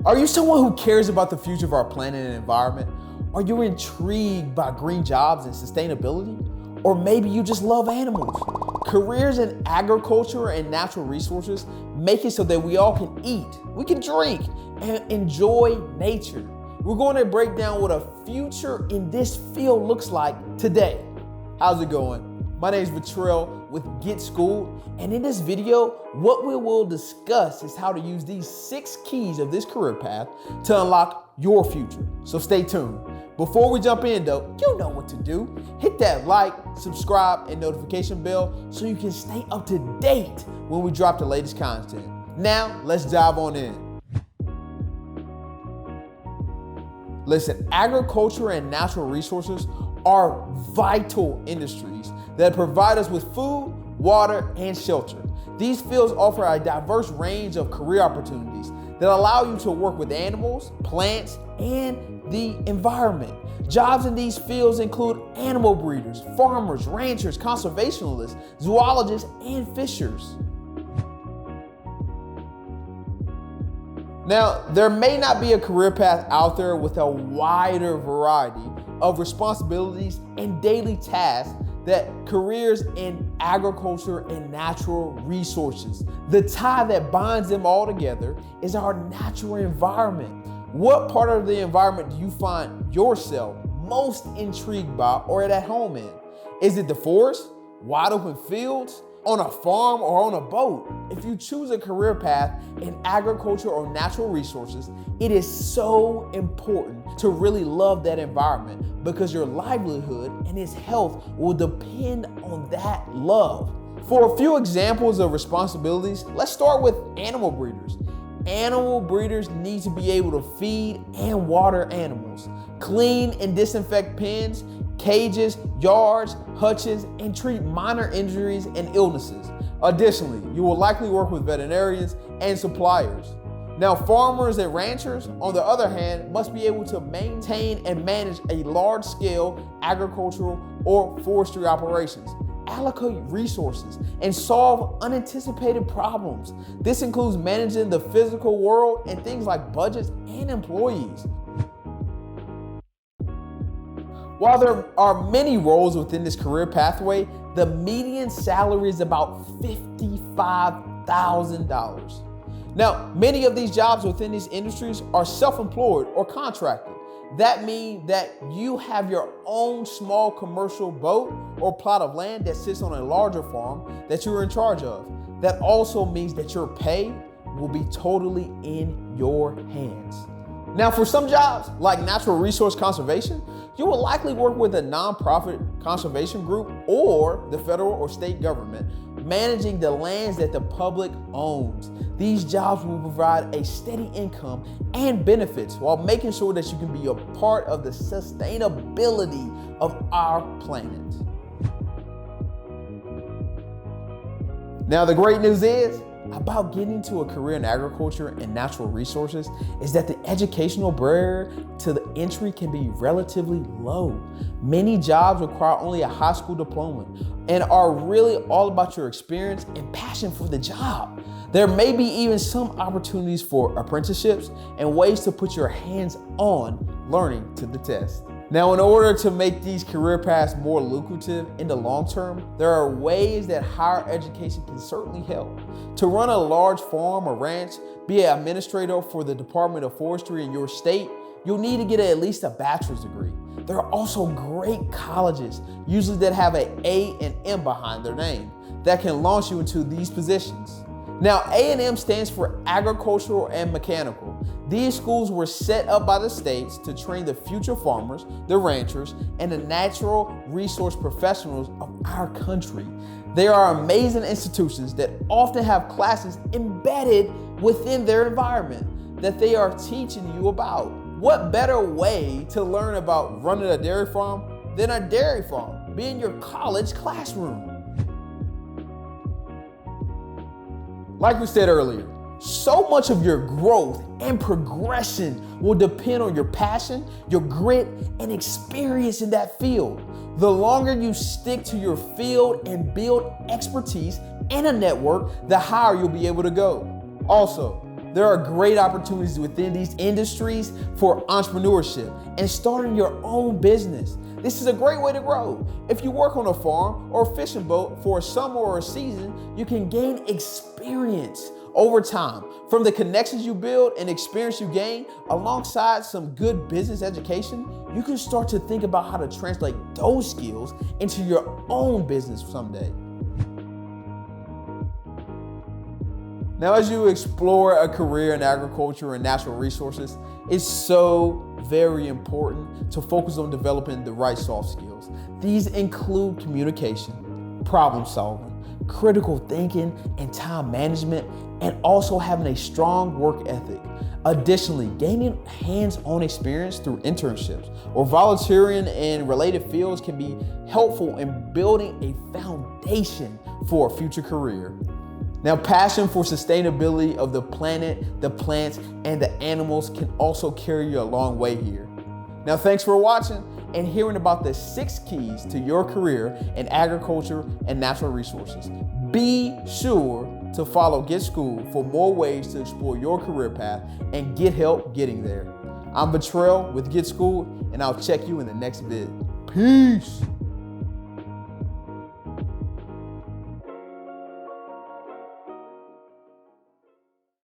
Are you someone who cares about the future of our planet and environment? Are you intrigued by green jobs and sustainability? Or maybe you just love animals? Careers in agriculture and natural resources make it so that we all can eat, we can drink, and enjoy nature. We're going to break down what a future in this field looks like today. How's it going? My name is Vitrell with Get Schooled, and in this video, what we will discuss is how to use these 6 keys of this career path to unlock your future. So stay tuned. Before we jump in though, you know what to do. Hit that like, subscribe, and notification bell so you can stay up to date when we drop the latest content. Now, let's dive on in. Listen, agriculture and natural resources are vital industries that provide us with food, water, and shelter. These fields offer a diverse range of career opportunities that allow you to work with animals, plants, and the environment. Jobs in these fields include animal breeders, farmers, ranchers, conservationists, zoologists, and fishers. Now, there may not be a career path out there with a wider variety of responsibilities and daily tasks that careers in agriculture and natural resources. The tie that binds them all together is our natural environment. What part of the environment do you find yourself most intrigued by or at home in? Is it the forest, wide open fields, on a farm, or on a boat? If you choose a career path in agriculture or natural resources, it is so important to really love that environment because your livelihood and its health will depend on that love. For a few examples of responsibilities, let's start with animal breeders. Animal breeders need to be able to feed and water animals, clean and disinfect pens, cages, yards, hutches, and treat minor injuries and illnesses. Additionally, you will likely work with veterinarians and suppliers. Now, farmers and ranchers, on the other hand, must be able to maintain and manage a large-scale agricultural or forestry operations, allocate resources, and solve unanticipated problems. This includes managing the physical world and things like budgets and employees. While there are many roles within this career pathway, the median salary is about $55,000. Now, many of these jobs within these industries are self-employed or contracted. That means that you have your own small commercial boat or plot of land that sits on a larger farm that you're in charge of. That also means that your pay will be totally in your hands. Now, for some jobs, like natural resource conservation, you will likely work with a nonprofit conservation group or the federal or state government, managing the lands that the public owns. These jobs will provide a steady income and benefits while making sure that you can be a part of the sustainability of our planet. Now, the great news is, about getting to a career in agriculture and natural resources is that the educational barrier to the entry can be relatively low. Many jobs require only a high school diploma and are really all about your experience and passion for the job. There may be even some opportunities for apprenticeships and ways to put your hands on learning to the test. Now, in order to make these career paths more lucrative in the long term, there are ways that higher education can certainly help. To run a large farm or ranch, be an administrator for the Department of Forestry in your state, you'll need to get at least a bachelor's degree. There are also great colleges, usually that have an A and M behind their name, that can launch you into these positions. Now, A&M stands for agricultural and mechanical. These schools were set up by the states to train the future farmers, the ranchers, and the natural resource professionals of our country. They are amazing institutions that often have classes embedded within their environment that they are teaching you about. What better way to learn about running a dairy farm than a dairy farm being your college classroom? Like we said earlier, so much of your growth and progression will depend on your passion, your grit, and experience in that field. The longer you stick to your field and build expertise and a network, the higher you'll be able to go. Also, There are great opportunities within these industries for entrepreneurship and starting your own business. This is a great way to grow. If you work on a farm or a fishing boat for a summer or a season, you can gain experience over time from the connections you build and experience you gain alongside some good business education. You can start to think about how to translate those skills into your own business someday. Now, as you explore a career in agriculture and natural resources, it's so very important to focus on developing the right soft skills. These include communication, problem solving, critical thinking, and time management, and also having a strong work ethic. Additionally, gaining hands-on experience through internships or volunteering in related fields can be helpful in building a foundation for a future career. Now, passion for sustainability of the planet, the plants, and the animals can also carry you a long way here. Now, thanks for watching and hearing about the 6 keys to your career in agriculture and natural resources. Be sure to follow Get Schooled for more ways to explore your career path and get help getting there. I'm Betrell with Get Schooled, and I'll check you in the next vid. Peace.